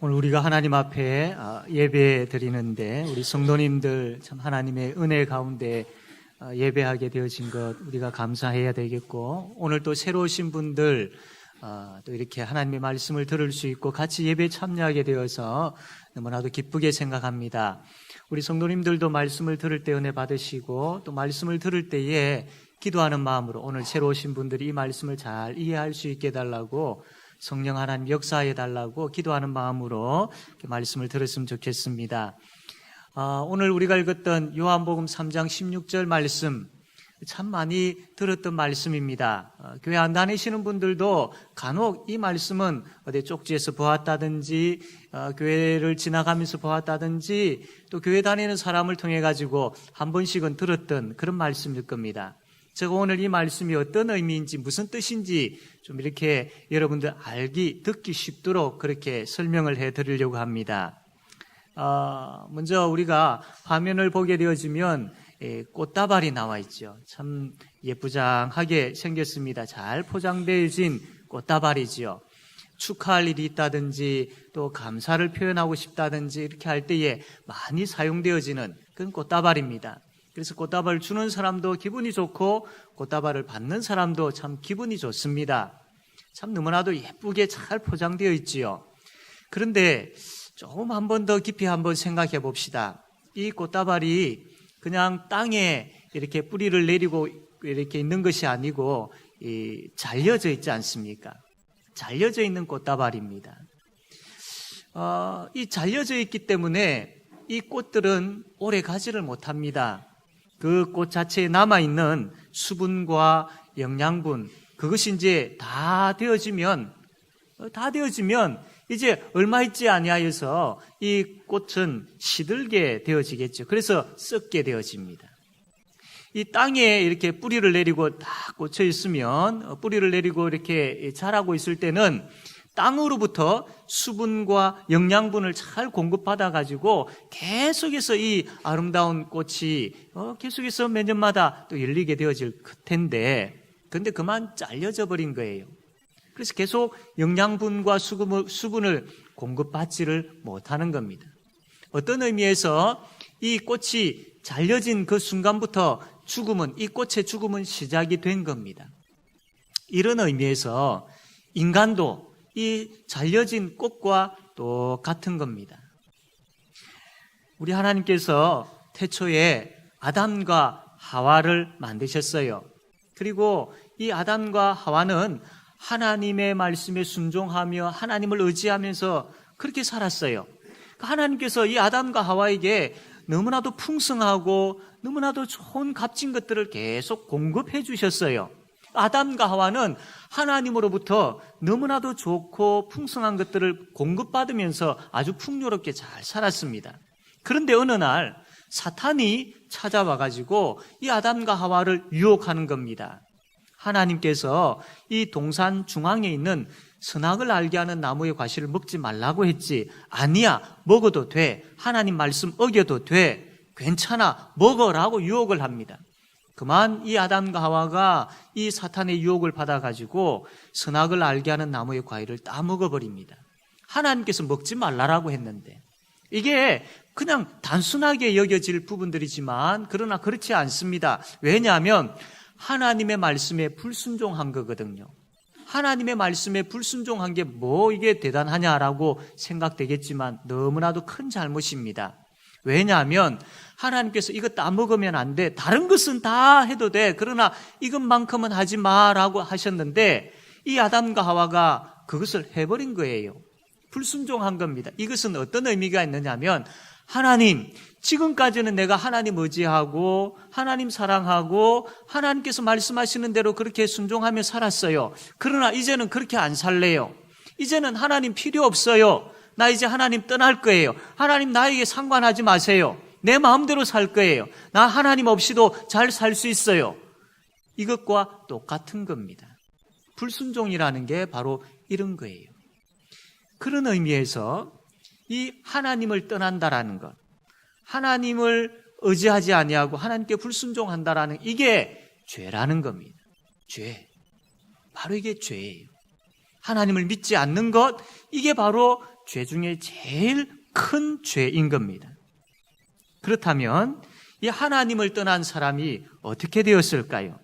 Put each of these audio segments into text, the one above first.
오늘 우리가 하나님 앞에 예배 드리는데 우리 성도님들 참 하나님의 은혜 가운데 예배하게 되어진 것 우리가 감사해야 되겠고, 오늘 또 새로 오신 분들 또 이렇게 하나님의 말씀을 들을 수 있고 같이 예배에 참여하게 되어서 너무나도 기쁘게 생각합니다. 우리 성도님들도 말씀을 들을 때 은혜 받으시고, 또 말씀을 들을 때에 기도하는 마음으로 오늘 새로 오신 분들이 이 말씀을 잘 이해할 수 있게 해달라고, 성령 하나님 역사해 달라고 기도하는 마음으로 말씀을 들었으면 좋겠습니다. 오늘 우리가 읽었던 요한복음 3장 16절 말씀, 참 많이 들었던 말씀입니다. 교회 안 다니시는 분들도 간혹 이 말씀은 어디 쪽지에서 보았다든지 교회를 지나가면서 보았다든지 또 교회 다니는 사람을 통해 가지고 한 번씩은 들었던 그런 말씀일 겁니다. 제가 오늘 이 말씀이 어떤 의미인지 무슨 뜻인지 좀 이렇게 여러분들 듣기 쉽도록 그렇게 설명을 해드리려고 합니다. 먼저 우리가 화면을 보게 되어지면 꽃다발이 나와 있죠. 참 예쁘장하게 생겼습니다. 잘 포장되어진 꽃다발이지요. 축하할 일이 있다든지 또 감사를 표현하고 싶다든지 이렇게 할 때에 많이 사용되어지는 그런 꽃다발입니다. 그래서 꽃다발을 주는 사람도 기분이 좋고 꽃다발을 받는 사람도 참 기분이 좋습니다. 참 너무나도 예쁘게 잘 포장되어 있지요. 그런데 조금 한 번 더 깊이 한번 생각해 봅시다. 이 꽃다발이 그냥 땅에 이렇게 뿌리를 내리고 이렇게 있는 것이 아니고 잘려져 있지 않습니까? 잘려져 있는 꽃다발입니다. 이 잘려져 있기 때문에 이 꽃들은 오래 가지를 못합니다. 그 꽃 자체에 남아있는 수분과 영양분, 그것이 이제 다 되어지면 이제 얼마 있지 아니하여서 이 꽃은 시들게 되어지겠죠. 그래서 썩게 되어집니다. 이 땅에 이렇게 뿌리를 내리고 딱 꽂혀 있으면, 뿌리를 내리고 이렇게 자라고 있을 때는 땅으로부터 수분과 영양분을 잘 공급받아 가지고 계속해서 이 아름다운 꽃이 계속해서 매년마다 또 열리게 되어질 텐데, 그런데 그만 잘려져 버린 거예요. 그래서 계속 영양분과 수분을 공급받지를 못하는 겁니다. 어떤 의미에서 이 꽃이 잘려진 그 순간부터 이 꽃의 죽음은 시작이 된 겁니다. 이런 의미에서 인간도 이 잘려진 꽃과 똑같은 겁니다. 우리 하나님께서 태초에 아담과 하와를 만드셨어요. 그리고 이 아담과 하와는 하나님의 말씀에 순종하며 하나님을 의지하면서 그렇게 살았어요. 하나님께서 이 아담과 하와에게 너무나도 풍성하고 너무나도 좋은 값진 것들을 계속 공급해 주셨어요. 아담과 하와는 하나님으로부터 너무나도 좋고 풍성한 것들을 공급받으면서 아주 풍요롭게 잘 살았습니다. 그런데 어느 날 사탄이 찾아와 가지고 이 아담과 하와를 유혹하는 겁니다. 하나님께서 이 동산 중앙에 있는 선악을 알게 하는 나무의 과실을 먹지 말라고 했지. 아니야, 먹어도 돼. 하나님 말씀 어겨도 돼. 괜찮아, 먹어라고 유혹을 합니다. 그만 이 아담과 하와가 이 사탄의 유혹을 받아가지고 선악을 알게 하는 나무의 과일을 다 먹어버립니다. 하나님께서 먹지 말라라고 했는데, 이게 그냥 단순하게 여겨질 부분들이지만 그러나 그렇지 않습니다. 왜냐하면 하나님의 말씀에 불순종한 거거든요. 하나님의 말씀에 불순종한 게 뭐 이게 대단하냐라고 생각되겠지만 너무나도 큰 잘못입니다. 왜냐하면 하나님께서 이거 다 먹으면 안 돼. 다른 것은 다 해도 돼. 그러나 이것만큼은 하지 마라고 하셨는데 이 아담과 하와가 그것을 해버린 거예요. 불순종한 겁니다. 이것은 어떤 의미가 있느냐면, 하나님, 지금까지는 내가 하나님 의지하고 하나님 사랑하고 하나님께서 말씀하시는 대로 그렇게 순종하며 살았어요. 그러나 이제는 그렇게 안 살래요. 이제는 하나님 필요 없어요. 나 이제 하나님 떠날 거예요. 하나님 나에게 상관하지 마세요. 내 마음대로 살 거예요. 나 하나님 없이도 잘 살 수 있어요. 이것과 똑같은 겁니다. 불순종이라는 게 바로 이런 거예요. 그런 의미에서 이 하나님을 떠난다라는 것, 하나님을 의지하지 아니하고 하나님께 불순종한다라는 이게 죄라는 겁니다. 죄. 바로 이게 죄예요. 하나님을 믿지 않는 것, 이게 바로 죄 중에 제일 큰 죄인 겁니다. 그렇다면 이 하나님을 떠난 사람이 어떻게 되었을까요?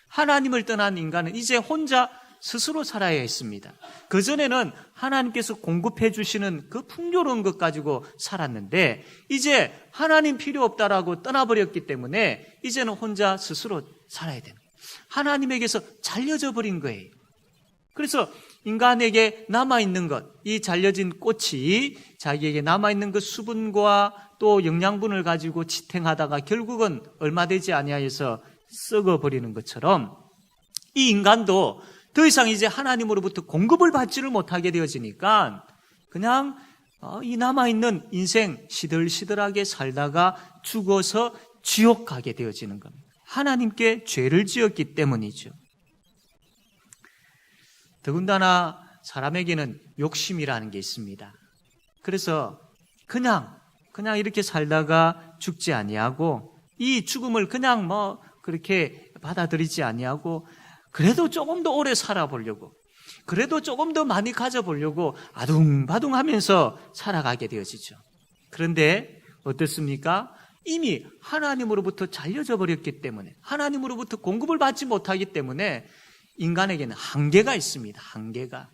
하나님을 떠난 인간은 이제 혼자 스스로 살아야 했습니다. 그전에는 하나님께서 공급해 주시는 그 풍요로운 것 가지고 살았는데 이제 하나님 필요 없다라고 떠나버렸기 때문에 이제는 혼자 스스로 살아야 됩니다. 하나님에게서 잘려져 버린 거예요. 그래서 인간에게 남아있는 것, 이 잘려진 꽃이 자기에게 남아있는 그 수분과 또 영양분을 가지고 지탱하다가 결국은 얼마 되지 아니하여서 썩어버리는 것처럼 이 인간도 더 이상 이제 하나님으로부터 공급을 받지를 못하게 되어지니까 그냥 이 남아있는 인생 시들시들하게 살다가 죽어서 지옥 가게 되어지는 겁니다. 하나님께 죄를 지었기 때문이죠. 더군다나 사람에게는 욕심이라는 게 있습니다. 그래서 그냥 이렇게 살다가 죽지 아니하고 이 죽음을 그냥 그렇게 받아들이지 아니하고 그래도 조금 더 오래 살아보려고 그래도 조금 더 많이 가져보려고 아둥바둥하면서 살아가게 되어지죠. 그런데 어떻습니까? 이미 하나님으로부터 잘려져 버렸기 때문에 하나님으로부터 공급을 받지 못하기 때문에 인간에게는 한계가 있습니다. 한계가.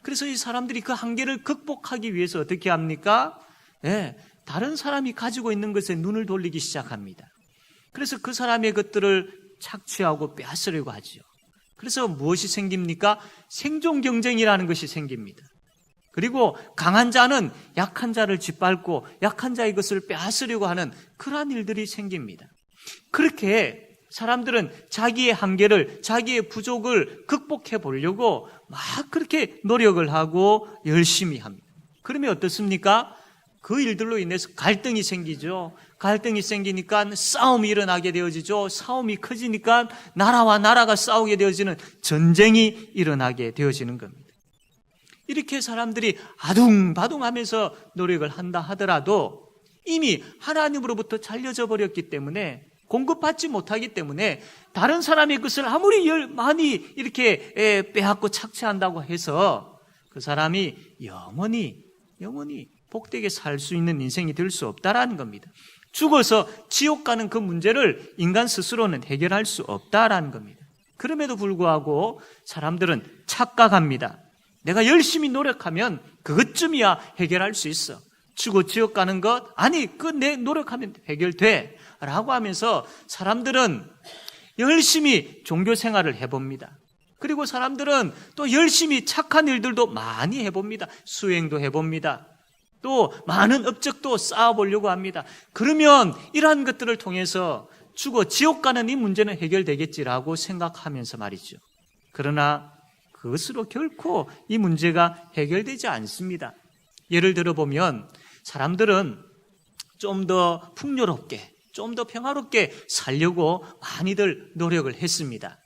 그래서 이 사람들이 그 한계를 극복하기 위해서 어떻게 합니까? 다른 사람이 가지고 있는 것에 눈을 돌리기 시작합니다. 그래서 그 사람의 것들을 착취하고 빼앗으려고 하죠. 그래서 무엇이 생깁니까? 생존 경쟁이라는 것이 생깁니다. 그리고 강한 자는 약한 자를 짓밟고 약한 자의 것을 빼앗으려고 하는 그러한 일들이 생깁니다. 그렇게 사람들은 자기의 한계를, 자기의 부족을 극복해 보려고 막 그렇게 노력을 하고 열심히 합니다. 그러면 어떻습니까? 그 일들로 인해서 갈등이 생기죠. 갈등이 생기니까 싸움이 일어나게 되어지죠. 싸움이 커지니까 나라와 나라가 싸우게 되어지는 전쟁이 일어나게 되어지는 겁니다. 이렇게 사람들이 아둥바둥하면서 노력을 한다 하더라도 이미 하나님으로부터 잘려져 버렸기 때문에 공급받지 못하기 때문에 다른 사람의 것을 아무리 많이 이렇게 빼앗고 착취한다고 해서 그 사람이 영원히 복되게 살 수 있는 인생이 될 수 없다라는 겁니다. 죽어서 지옥 가는 그 문제를 인간 스스로는 해결할 수 없다라는 겁니다. 그럼에도 불구하고 사람들은 착각합니다. 내가 열심히 노력하면 그것쯤이야 해결할 수 있어. 죽어 지옥 가는 것? 아니, 내 노력하면 해결돼. 라고 하면서 사람들은 열심히 종교 생활을 해봅니다. 그리고 사람들은 또 열심히 착한 일들도 많이 해봅니다. 수행도 해봅니다. 또 많은 업적도 쌓아보려고 합니다. 그러면 이러한 것들을 통해서 죽어 지옥 가는 이 문제는 해결되겠지라고 생각하면서 말이죠. 그러나 그것으로 결코 이 문제가 해결되지 않습니다. 예를 들어보면 사람들은 좀 더 풍요롭게, 좀 더 평화롭게 살려고 많이들 노력을 했습니다.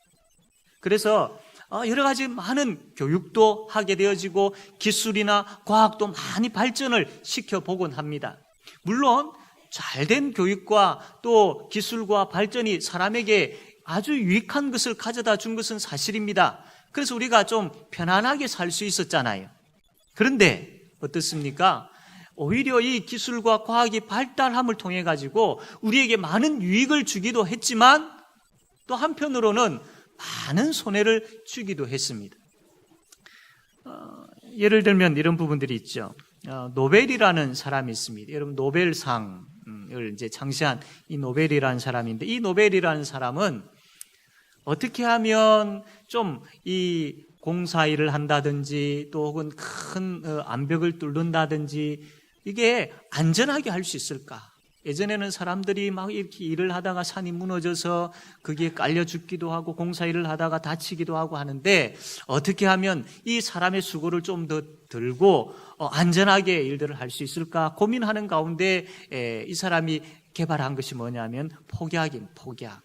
그래서 여러 가지 많은 교육도 하게 되어지고 기술이나 과학도 많이 발전을 시켜보곤 합니다. 물론 잘된 교육과 또 기술과 발전이 사람에게 아주 유익한 것을 가져다 준 것은 사실입니다. 그래서 우리가 좀 편안하게 살 수 있었잖아요. 그런데 어떻습니까? 오히려 이 기술과 과학이 발달함을 통해 가지고 우리에게 많은 유익을 주기도 했지만 또 한편으로는 많은 손해를 주기도 했습니다. 예를 들면 이런 부분들이 있죠. 노벨이라는 사람이 있습니다. 여러분 노벨상을 이제 창시한 이 노벨이라는 사람인데 이 노벨이라는 사람은 어떻게 하면 좀 이 공사일을 한다든지 또 혹은 큰 암벽을 뚫는다든지 이게 안전하게 할 수 있을까? 예전에는 사람들이 막 이렇게 일을 하다가 산이 무너져서 그게 깔려 죽기도 하고 공사일을 하다가 다치기도 하고 하는데 어떻게 하면 이 사람의 수고를 좀 더 들고 안전하게 일들을 할 수 있을까 고민하는 가운데 이 사람이 개발한 것이 뭐냐면 폭약인 폭약.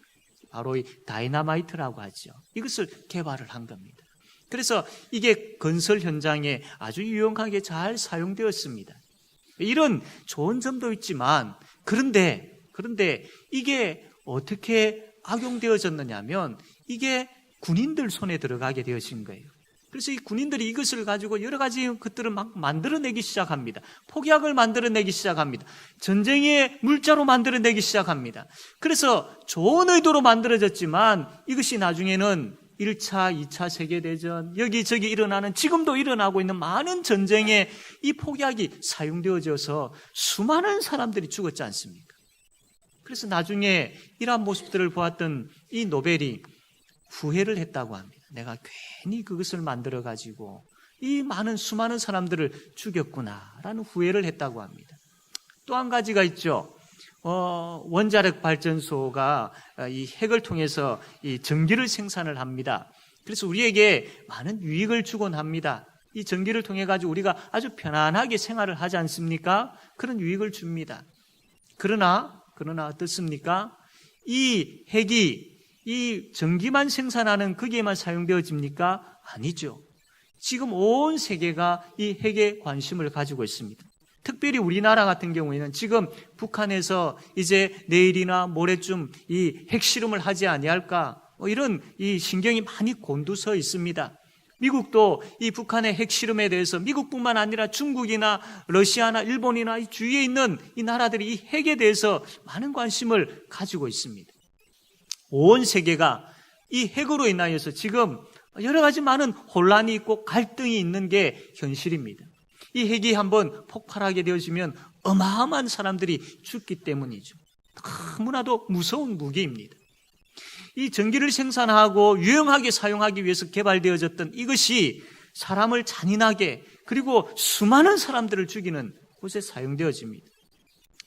바로 이 다이너마이트라고 하죠. 이것을 개발을 한 겁니다. 그래서 이게 건설 현장에 아주 유용하게 잘 사용되었습니다. 이런 좋은 점도 있지만 그런데 이게 어떻게 악용되어졌느냐면 이게 군인들 손에 들어가게 되어진 거예요. 그래서 이 군인들이 이것을 가지고 여러 가지 것들을 막 만들어내기 시작합니다. 폭약을 만들어내기 시작합니다. 전쟁의 물자로 만들어내기 시작합니다. 그래서 좋은 의도로 만들어졌지만 이것이 나중에는 1차, 2차 세계대전, 여기저기 일어나는, 지금도 일어나고 있는 많은 전쟁에 이 폭약이 사용되어져서 수많은 사람들이 죽었지 않습니까? 그래서 나중에 이러한 모습들을 보았던 이 노벨이 후회를 했다고 합니다. 내가 괜히 그것을 만들어가지고 이 수많은 사람들을 죽였구나라는 후회를 했다고 합니다. 또 한 가지가 있죠. 원자력 발전소가 이 핵을 통해서 이 전기를 생산을 합니다. 그래서 우리에게 많은 유익을 주곤 합니다. 이 전기를 통해 가지고 우리가 아주 편안하게 생활을 하지 않습니까? 그런 유익을 줍니다. 그러나 어떻습니까? 이 핵이 이 전기만 생산하는 거기에만 사용되어집니까? 아니죠. 지금 온 세계가 이 핵에 관심을 가지고 있습니다. 특별히 우리나라 같은 경우에는 지금 북한에서 이제 내일이나 모레쯤 이 핵실험을 하지 아니할까, 이런 이 신경이 많이 곤두서 있습니다. 미국도 이 북한의 핵실험에 대해서 미국뿐만 아니라 중국이나 러시아나 일본이나 이 주위에 있는 이 나라들이 이 핵에 대해서 많은 관심을 가지고 있습니다. 온 세계가 이 핵으로 인하여서 지금 여러 가지 많은 혼란이 있고 갈등이 있는 게 현실입니다. 이 핵이 한번 폭발하게 되어지면 어마어마한 사람들이 죽기 때문이죠. 너무나도 무서운 무기입니다. 이 전기를 생산하고 유용하게 사용하기 위해서 개발되어졌던 이것이 사람을 잔인하게 그리고 수많은 사람들을 죽이는 곳에 사용되어집니다.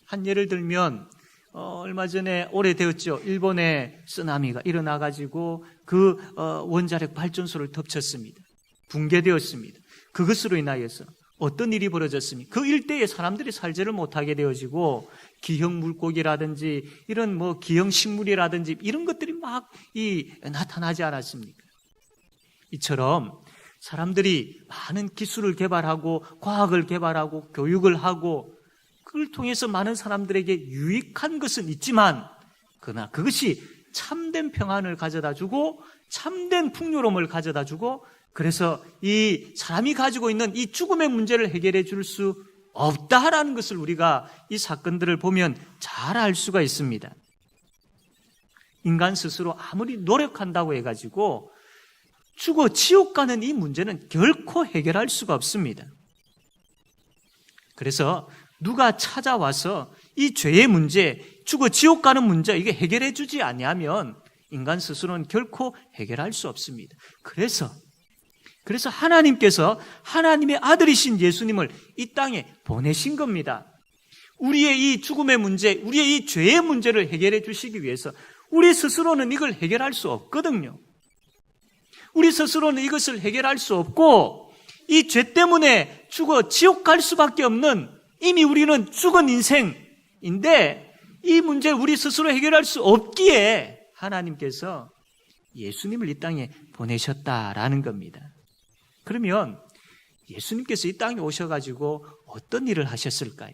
한 예를 들면 얼마 전에 오래되었죠. 일본에 쓰나미가 일어나가지고 그 원자력 발전소를 덮쳤습니다. 붕괴되었습니다. 그것으로 인하여서 어떤 일이 벌어졌습니까? 그 일대에 사람들이 살지를 못하게 되어지고 기형 물고기라든지 이런 기형 식물이라든지 이런 것들이 막 나타나지 않았습니까? 이처럼 사람들이 많은 기술을 개발하고 과학을 개발하고 교육을 하고 그걸 통해서 많은 사람들에게 유익한 것은 있지만 그러나 그것이 참된 평안을 가져다 주고 참된 풍요로움을 가져다 주고 그래서 이 사람이 가지고 있는 이 죽음의 문제를 해결해 줄 수 없다라는 것을 우리가 이 사건들을 보면 잘 알 수가 있습니다. 인간 스스로 아무리 노력한다고 해가지고 죽어 지옥 가는 이 문제는 결코 해결할 수가 없습니다. 그래서 누가 찾아와서 이 죄의 문제, 죽어 지옥 가는 문제 이게 해결해 주지 아니하면 인간 스스로는 결코 해결할 수 없습니다. 그래서 하나님께서 하나님의 아들이신 예수님을 이 땅에 보내신 겁니다. 우리의 이 죽음의 문제, 우리의 이 죄의 문제를 해결해 주시기 위해서 우리 스스로는 이걸 해결할 수 없거든요. 우리 스스로는 이것을 해결할 수 없고 이 죄 때문에 죽어 지옥 갈 수밖에 없는 이미 우리는 죽은 인생인데 이 문제를 우리 스스로 해결할 수 없기에 하나님께서 예수님을 이 땅에 보내셨다라는 겁니다. 그러면 예수님께서 이 땅에 오셔가지고 어떤 일을 하셨을까요?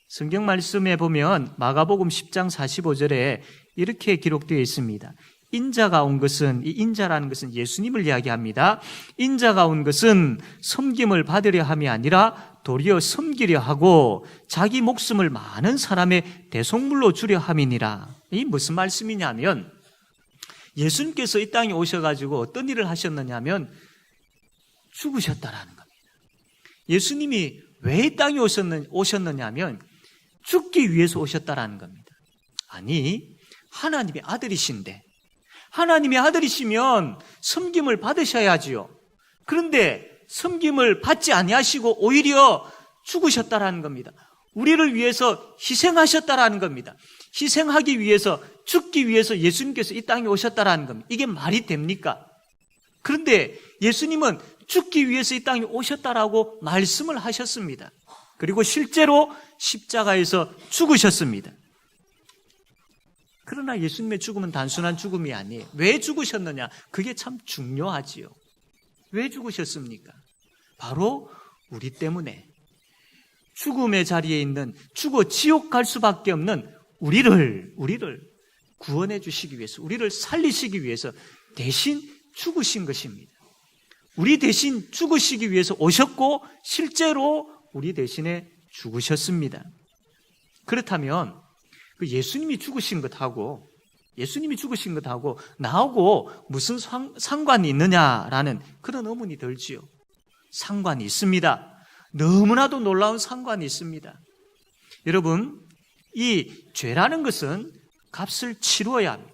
성경 말씀에 보면 마가복음 10장 45절에 이렇게 기록되어 있습니다. 인자가 온 것은, 이 인자라는 것은 예수님을 이야기합니다. 인자가 온 것은 섬김을 받으려 함이 아니라 도리어 섬기려 하고 자기 목숨을 많은 사람의 대속물로 주려 함이니라. 이 무슨 말씀이냐면 예수님께서 이 땅에 오셔가지고 어떤 일을 하셨느냐면 죽으셨다라는 겁니다. 예수님이 왜 이 땅에 오셨느냐면 죽기 위해서 오셨다라는 겁니다. 아니, 하나님의 아들이신데 하나님의 아들이시면 섬김을 받으셔야지요. 그런데 섬김을 받지 아니하시고 오히려 죽으셨다라는 겁니다. 우리를 위해서 희생하셨다라는 겁니다. 희생하기 위해서, 죽기 위해서 예수님께서 이 땅에 오셨다라는 겁니다. 이게 말이 됩니까? 그런데 예수님은 죽기 위해서 이 땅에 오셨다라고 말씀을 하셨습니다. 그리고 실제로 십자가에서 죽으셨습니다. 그러나 예수님의 죽음은 단순한 죽음이 아니에요. 왜 죽으셨느냐? 그게 참 중요하지요. 왜 죽으셨습니까? 바로 우리 때문에 죽음의 자리에 있는 죽어 지옥 갈 수밖에 없는 우리를 구원해 주시기 위해서, 우리를 살리시기 위해서 대신 죽으신 것입니다. 우리 대신 죽으시기 위해서 오셨고 실제로 우리 대신에 죽으셨습니다. 그렇다면 그 예수님이 죽으신 것하고 나하고 무슨 상관이 있느냐라는 그런 의문이 들지요. 상관이 있습니다. 너무나도 놀라운 상관이 있습니다. 여러분, 이 죄라는 것은 값을 치루어야 합니다.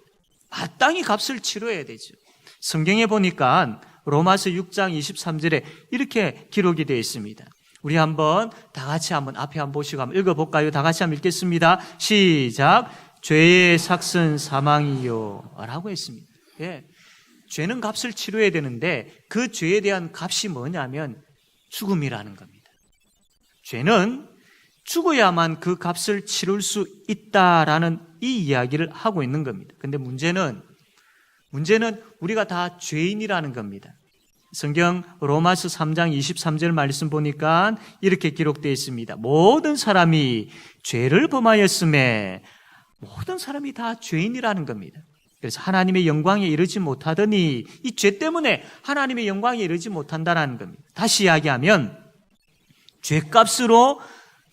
마땅히 값을 치러야 되죠. 성경에 보니까 로마서 6장 23절에 이렇게 기록이 되어 있습니다. 우리 한번 다 같이 한번 앞에 한번 보시고 한번 읽어볼까요? 다 같이 한번 읽겠습니다. 시작. 죄의 삭은 사망이요 라고 했습니다. 예. 죄는 값을 치러야 되는데 그 죄에 대한 값이 뭐냐면 죽음이라는 겁니다. 죄는 죽어야만 그 값을 치를 수 있다라는 이 이야기를 하고 있는 겁니다. 근데 문제는 우리가 다 죄인이라는 겁니다. 성경 로마서 3장 23절 말씀 보니까 이렇게 기록되어 있습니다. 모든 사람이 죄를 범하였음에 모든 사람이 다 죄인이라는 겁니다. 그래서 하나님의 영광에 이르지 못하더니 이 죄 때문에 하나님의 영광에 이르지 못한다는 겁니다. 다시 이야기하면 죄값으로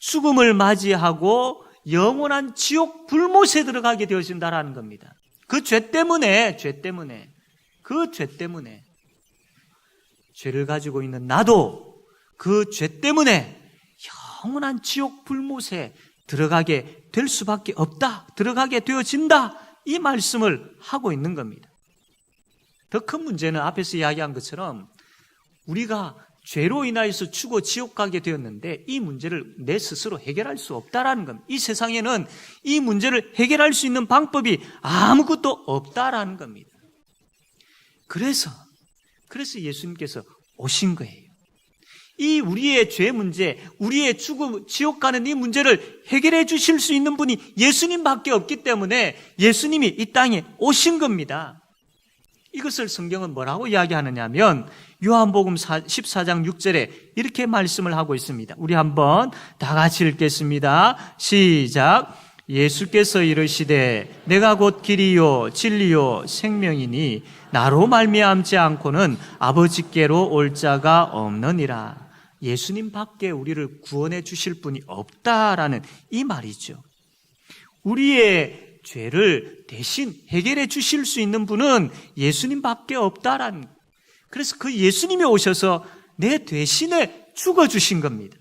죽음을 맞이하고 영원한 지옥 불못에 들어가게 되어진다는 겁니다. 그 죄 때문에 죄를 가지고 있는 나도 그 죄 때문에 영원한 지옥 불못에 들어가게 될 수밖에 없다. 들어가게 되어진다. 이 말씀을 하고 있는 겁니다. 더 큰 문제는 앞에서 이야기한 것처럼 우리가 죄로 인하여서 죽어 지옥 가게 되었는데 이 문제를 내 스스로 해결할 수 없다라는 겁니다. 이 세상에는 이 문제를 해결할 수 있는 방법이 아무것도 없다라는 겁니다. 그래서 예수님께서 오신 거예요. 이 우리의 죄 문제, 우리의 죽음, 지옥 가는 이 문제를 해결해 주실 수 있는 분이 예수님밖에 없기 때문에 예수님이 이 땅에 오신 겁니다. 이것을 성경은 뭐라고 이야기하느냐면 요한복음 14장 6절에 이렇게 말씀을 하고 있습니다. 우리 한번 다 같이 읽겠습니다. 시작. 예수께서 이르시되 내가 곧 길이요 진리요 생명이니 나로 말미암지 않고는 아버지께로 올 자가 없느니라. 예수님 밖에 우리를 구원해 주실 분이 없다라는 이 말이죠. 우리의 죄를 대신 해결해 주실 수 있는 분은 예수님 밖에 없다라는. 그래서 그 예수님이 오셔서 내 대신에 죽어 주신 겁니다.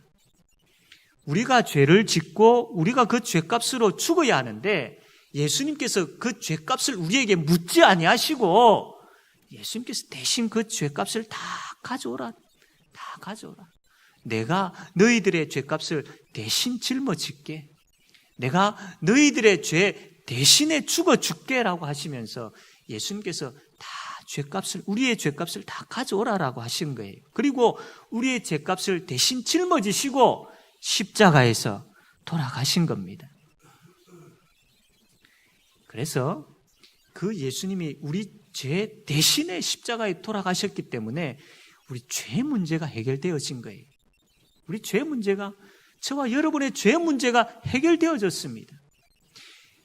우리가 죄를 짓고 우리가 그 죄값으로 죽어야 하는데 예수님께서 그 죄값을 우리에게 묻지 아니하시고 예수님께서 대신 그 죄값을 다 가져오라. 내가 너희들의 죄값을 대신 짊어질게. 내가 너희들의 죄 대신에 죽어 줄게라고 하시면서 예수님께서 다 우리의 죄값을 다 가져오라라고 하신 거예요. 그리고 우리의 죄값을 대신 짊어지시고 십자가에서 돌아가신 겁니다. 그래서 그 예수님이 우리 죄 대신에 십자가에 돌아가셨기 때문에 우리 죄 문제가 해결되어진 거예요. 우리 죄 문제가, 저와 여러분의 죄 문제가 해결되어졌습니다.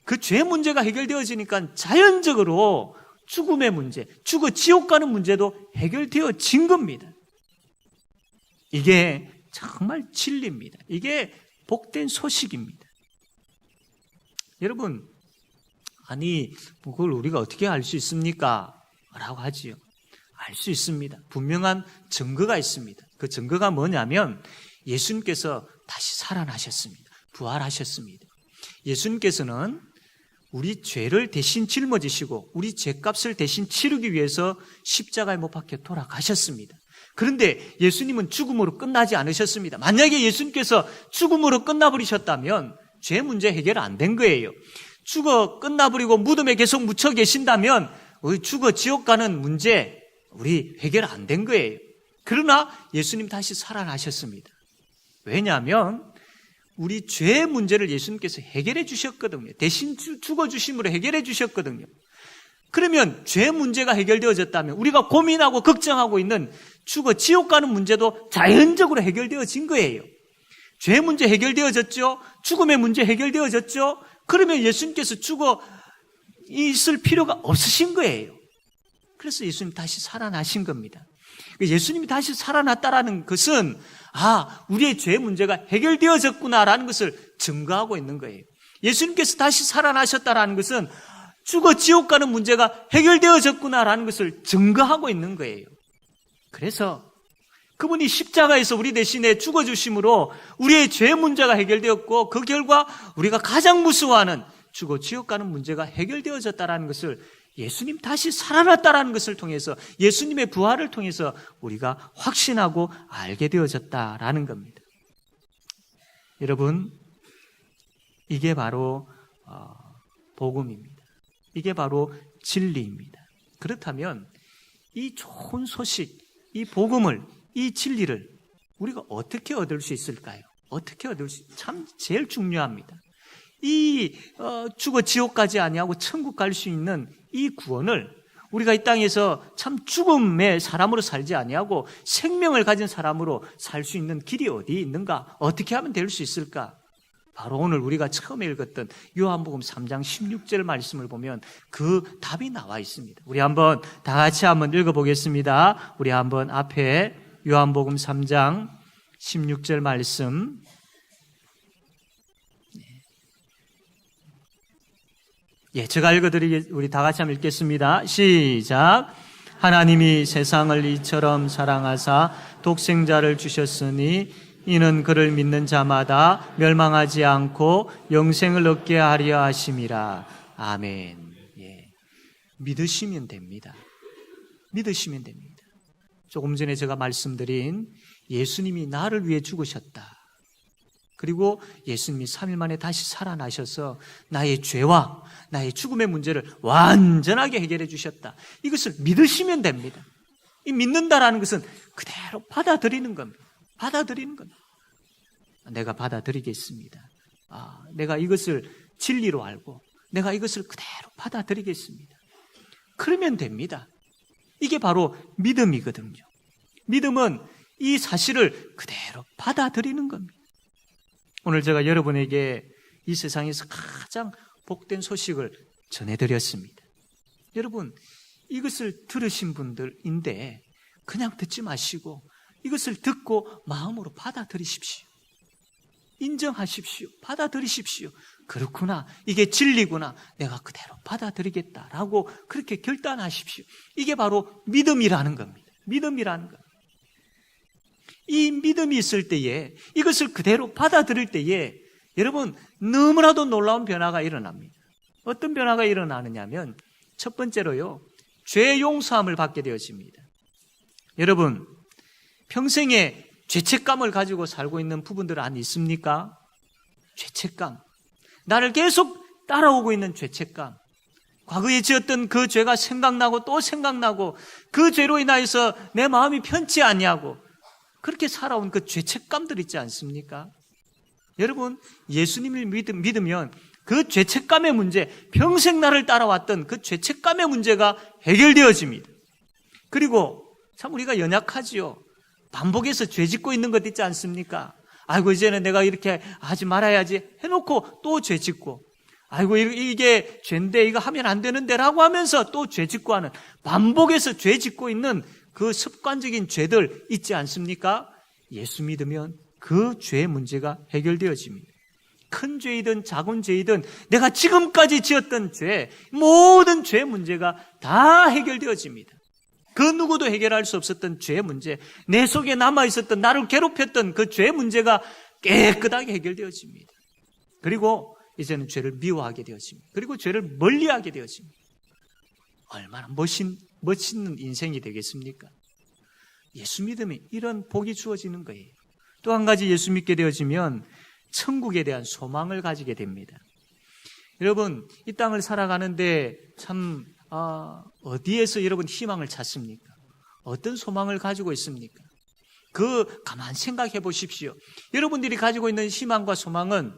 그 죄 문제가 해결되어지니까 자연적으로 죽음의 문제, 죽어 지옥 가는 문제도 해결되어진 겁니다. 이게 정말 진리입니다. 이게 복된 소식입니다. 여러분, 아니 그걸 우리가 어떻게 알 수 있습니까? 라고 하지요. 알 수 있습니다. 분명한 증거가 있습니다. 그 증거가 뭐냐면 예수님께서 다시 살아나셨습니다. 부활하셨습니다. 예수님께서는 우리 죄를 대신 짊어지시고 우리 죄값을 대신 치르기 위해서 십자가에 못 박혀 돌아가셨습니다. 그런데 예수님은 죽음으로 끝나지 않으셨습니다. 만약에 예수님께서 죽음으로 끝나버리셨다면 죄 문제 해결 안 된 거예요. 죽어 끝나버리고 무덤에 계속 묻혀 계신다면 우리 죽어 지옥 가는 문제 우리 해결 안 된 거예요. 그러나 예수님 다시 살아나셨습니다. 왜냐하면 우리 죄 문제를 예수님께서 해결해 주셨거든요. 대신 죽어주심으로 해결해 주셨거든요. 그러면 죄 문제가 해결되어졌다면 우리가 고민하고 걱정하고 있는 죽어 지옥 가는 문제도 자연적으로 해결되어진 거예요. 죄 문제 해결되어졌죠. 죽음의 문제 해결되어졌죠. 그러면 예수님께서 죽어 있을 필요가 없으신 거예요. 그래서 예수님 다시 살아나신 겁니다. 예수님이 다시 살아났다라는 것은 우리의 죄 문제가 해결되어졌구나라는 것을 증거하고 있는 거예요. 예수님께서 다시 살아나셨다라는 것은 죽어 지옥 가는 문제가 해결되어졌구나라는 것을 증거하고 있는 거예요. 그래서 그분이 십자가에서 우리 대신에 죽어주심으로 우리의 죄 문제가 해결되었고, 그 결과 우리가 가장 무서워하는 죽어 지옥 가는 문제가 해결되어졌다라는 것을, 예수님 다시 살아났다라는 것을 통해서, 예수님의 부활을 통해서 우리가 확신하고 알게 되어졌다라는 겁니다. 여러분, 이게 바로 복음입니다. 이게 바로 진리입니다. 그렇다면 이 좋은 소식, 이 복음을, 이 진리를 우리가 어떻게 얻을 수 있을까요? 어떻게 얻을 수, 참 제일 중요합니다. 이 죽어 지옥 가지 아니하고 천국 갈 수 있는 이 구원을 우리가 이 땅에서 참 죽음의 사람으로 살지 아니하고 생명을 가진 사람으로 살 수 있는 길이 어디 있는가? 어떻게 하면 될 수 있을까? 바로 오늘 우리가 처음에 읽었던 요한복음 3장 16절 말씀을 보면 그 답이 나와 있습니다. 우리 한번 다 같이 한번 읽어보겠습니다. 우리 한번 앞에 요한복음 3장 16절 말씀, 제가 우리 다 같이 한번 읽겠습니다. 시작. 하나님이 세상을 이처럼 사랑하사 독생자를 주셨으니 이는 그를 믿는 자마다 멸망하지 않고 영생을 얻게 하려 하심이라. 아멘. 믿으시면 됩니다. 믿으시면 됩니다. 조금 전에 제가 말씀드린 예수님이 나를 위해 죽으셨다. 그리고 예수님이 3일 만에 다시 살아나셔서 나의 죄와 나의 죽음의 문제를 완전하게 해결해 주셨다. 이것을 믿으시면 됩니다. 이 믿는다라는 것은 그대로 받아들이는 겁니다. 받아들이는 겁니다. 내가 받아들이겠습니다. 내가 이것을 진리로 알고 내가 이것을 그대로 받아들이겠습니다. 그러면 됩니다. 이게 바로 믿음이거든요. 믿음은 이 사실을 그대로 받아들이는 겁니다. 오늘 제가 여러분에게 이 세상에서 가장 복된 소식을 전해드렸습니다. 여러분, 이것을 들으신 분들인데 그냥 듣지 마시고 이것을 듣고 마음으로 받아들이십시오. 인정하십시오. 받아들이십시오. 그렇구나. 이게 진리구나. 내가 그대로 받아들이겠다라고 그렇게 결단하십시오. 이게 바로 믿음이라는 겁니다. 믿음이라는 것. 이 믿음이 있을 때에, 이것을 그대로 받아들일 때에 여러분 너무나도 놀라운 변화가 일어납니다. 어떤 변화가 일어나느냐면 첫 번째로요, 죄 용서함을 받게 되어집니다. 여러분, 평생에 죄책감을 가지고 살고 있는 부분들 안 있습니까? 죄책감. 나를 계속 따라오고 있는 죄책감. 과거에 지었던 그 죄가 생각나고 또 생각나고 그 죄로 인하여서 내 마음이 편치 않냐고 그렇게 살아온 그 죄책감들 있지 않습니까? 여러분, 예수님을 믿으면 그 죄책감의 문제, 평생 나를 따라왔던 그 죄책감의 문제가 해결되어집니다. 그리고 참 우리가 연약하지요. 반복해서 죄 짓고 있는 것 있지 않습니까? 아이고, 이제는 내가 이렇게 하지 말아야지 해놓고 또 죄 짓고, 아이고, 이게 죄인데 이거 하면 안 되는데 라고 하면서 또 죄 짓고 하는, 반복해서 죄 짓고 있는 그 습관적인 죄들 있지 않습니까? 예수 믿으면 그 죄의 문제가 해결되어집니다. 큰 죄이든 작은 죄이든 내가 지금까지 지었던 죄, 모든 죄 문제가 다 해결되어집니다. 그 누구도 해결할 수 없었던 죄 문제, 내 속에 남아있었던 나를 괴롭혔던 그 죄 문제가 깨끗하게 해결되어집니다. 그리고 이제는 죄를 미워하게 되어집니다. 그리고 죄를 멀리하게 되어집니다. 얼마나 멋있는 인생이 되겠습니까? 예수 믿으면 이런 복이 주어지는 거예요. 또 한 가지 예수 믿게 되어지면 천국에 대한 소망을 가지게 됩니다. 여러분, 이 땅을 살아가는데 참 어디에서 여러분 희망을 찾습니까? 어떤 소망을 가지고 있습니까? 가만 생각해 보십시오. 여러분들이 가지고 있는 희망과 소망은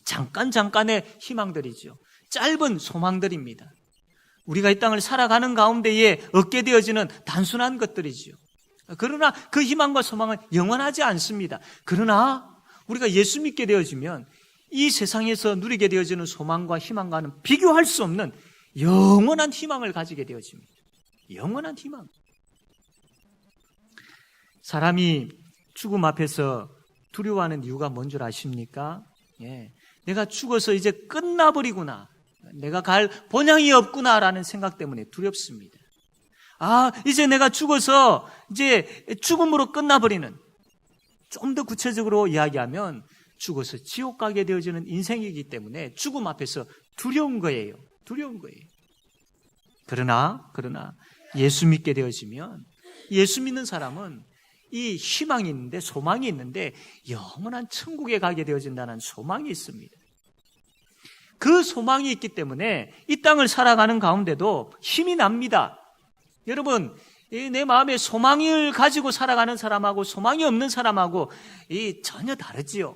잠깐의 희망들이죠. 짧은 소망들입니다. 우리가 이 땅을 살아가는 가운데에 얻게 되어지는 단순한 것들이죠. 그러나 그 희망과 소망은 영원하지 않습니다. 그러나 우리가 예수 믿게 되어지면 이 세상에서 누리게 되어지는 소망과 희망과는 비교할 수 없는 영원한 희망을 가지게 되어집니다. 영원한 희망. 사람이 죽음 앞에서 두려워하는 이유가 뭔 줄 아십니까? 내가 죽어서 이제 끝나버리구나, 내가 갈 본향이 없구나라는 생각 때문에 두렵습니다. 이제 내가 죽어서 이제 죽음으로 끝나버리는, 좀 더 구체적으로 이야기하면 죽어서 지옥 가게 되어지는 인생이기 때문에 죽음 앞에서 두려운 거예요. 두려운 거예요. 그러나 예수 믿게 되어지면, 예수 믿는 사람은 이 희망이 있는데, 소망이 있는데 영원한 천국에 가게 되어진다는 소망이 있습니다. 그 소망이 있기 때문에 이 땅을 살아가는 가운데도 힘이 납니다. 여러분, 내 마음에 소망을 가지고 살아가는 사람하고 소망이 없는 사람하고 전혀 다르지요.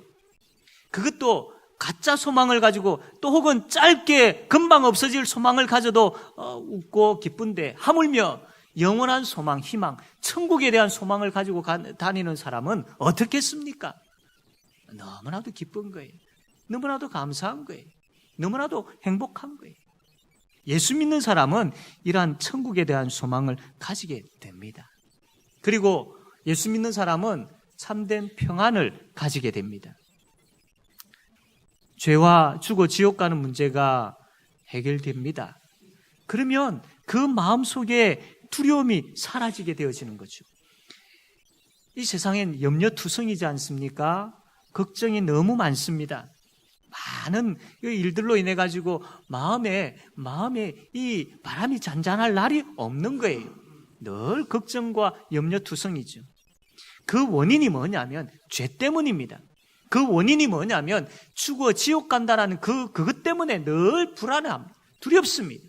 그것도 가짜 소망을 가지고, 또 혹은 짧게 금방 없어질 소망을 가져도 웃고 기쁜데, 하물며 영원한 소망, 희망, 천국에 대한 소망을 가지고 다니는 사람은 어떻겠습니까? 너무나도 기쁜 거예요. 너무나도 감사한 거예요. 너무나도 행복한 거예요. 예수 믿는 사람은 이러한 천국에 대한 소망을 가지게 됩니다. 그리고 예수 믿는 사람은 참된 평안을 가지게 됩니다. 죄와 죽어 지옥 가는 문제가 해결됩니다. 그러면 그 마음속에 두려움이 사라지게 되어지는 거죠. 이 세상엔 염려투성이지 않습니까? 걱정이 너무 많습니다. 많은 일들로 인해 가지고 마음에 이 바람이 잔잔할 날이 없는 거예요. 늘 걱정과 염려투성이죠. 그 원인이 뭐냐면 죄 때문입니다. 그 원인이 뭐냐면 죽어 지옥 간다라는 그것 때문에 늘 불안합니다. 두렵습니다.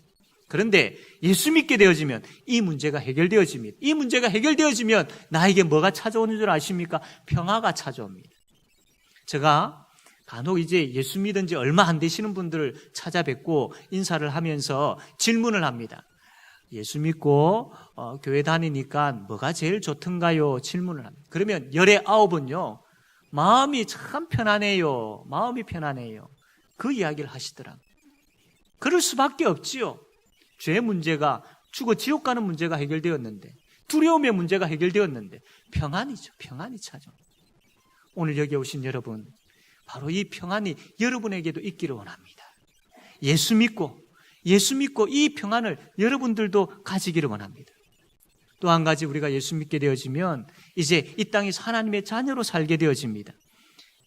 그런데 예수 믿게 되어지면 이 문제가 해결되어집니다. 이 문제가 해결되어지면 나에게 뭐가 찾아오는 줄 아십니까? 평화가 찾아옵니다. 제가 간혹 이제 예수 믿은 지 얼마 안 되시는 분들을 찾아뵙고 인사를 하면서 질문을 합니다. 예수 믿고 교회 다니니까 뭐가 제일 좋던가요? 질문을 합니다. 그러면 19은요, 마음이 참 편안해요. 마음이 편안해요. 그 이야기를 하시더라고요. 그럴 수밖에 없지요. 죄 문제가, 죽어 지옥 가는 문제가 해결되었는데, 두려움의 문제가 해결되었는데 평안이죠. 평안이 찾아옵니다. 오늘 여기 오신 여러분, 바로 이 평안이 여러분에게도 있기를 원합니다. 예수 믿고 이 평안을 여러분들도 가지기를 원합니다. 또 한 가지, 우리가 예수 믿게 되어지면 이제 이 땅에서 하나님의 자녀로 살게 되어집니다.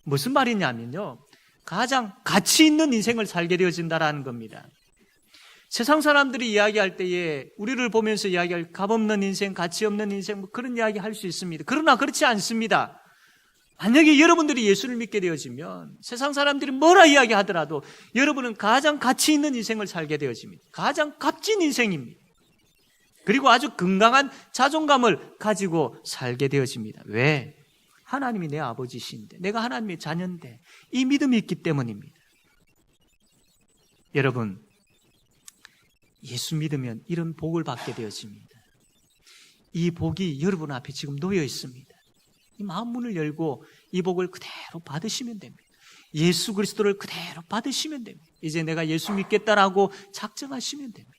무슨 말이냐면요, 가장 가치 있는 인생을 살게 되어진다라는 겁니다. 세상 사람들이 이야기할 때에 우리를 보면서 이야기할 값없는 인생, 가치 없는 인생, 그런 이야기 할 수 있습니다. 그러나 그렇지 않습니다. 만약에 여러분들이 예수를 믿게 되어지면 세상 사람들이 뭐라 이야기하더라도 여러분은 가장 가치 있는 인생을 살게 되어집니다. 가장 값진 인생입니다. 그리고 아주 건강한 자존감을 가지고 살게 되어집니다. 왜? 하나님이 내 아버지신데, 내가 하나님의 자녀인데, 이 믿음이 있기 때문입니다. 여러분, 예수 믿으면 이런 복을 받게 되어집니다. 이 복이 여러분 앞에 지금 놓여 있습니다. 이 마음 문을 열고 이 복을 그대로 받으시면 됩니다. 예수 그리스도를 그대로 받으시면 됩니다. 이제 내가 예수 믿겠다라고 작정하시면 됩니다.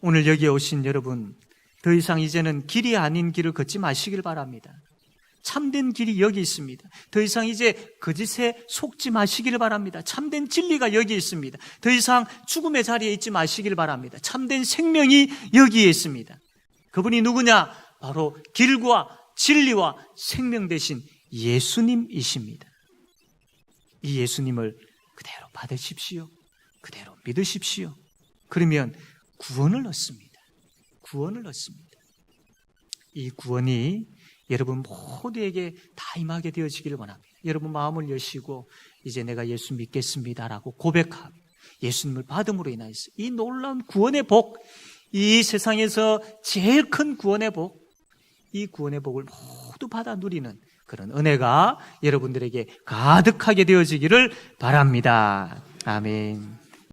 오늘 여기에 오신 여러분, 더 이상 이제는 길이 아닌 길을 걷지 마시길 바랍니다. 참된 길이 여기 있습니다. 더 이상 이제 거짓에 속지 마시길 바랍니다. 참된 진리가 여기 있습니다. 더 이상 죽음의 자리에 있지 마시길 바랍니다. 참된 생명이 여기에 있습니다. 그분이 누구냐? 바로 길과 진리와 생명 되신 예수님이십니다. 이 예수님을 그대로 받으십시오. 그대로 믿으십시오. 그러면 구원을 얻습니다. 구원을 얻습니다. 이 구원이 여러분 모두에게 다 임하게 되어지기를 원합니다. 여러분 마음을 여시고 이제 내가 예수 믿겠습니다라고 고백하고 예수님을 받음으로 인하여서 이 놀라운 구원의 복, 이 세상에서 제일 큰 구원의 복, 이 구원의 복을 모두 받아 누리는 그런 은혜가 여러분들에게 가득하게 되어지기를 바랍니다. 아멘.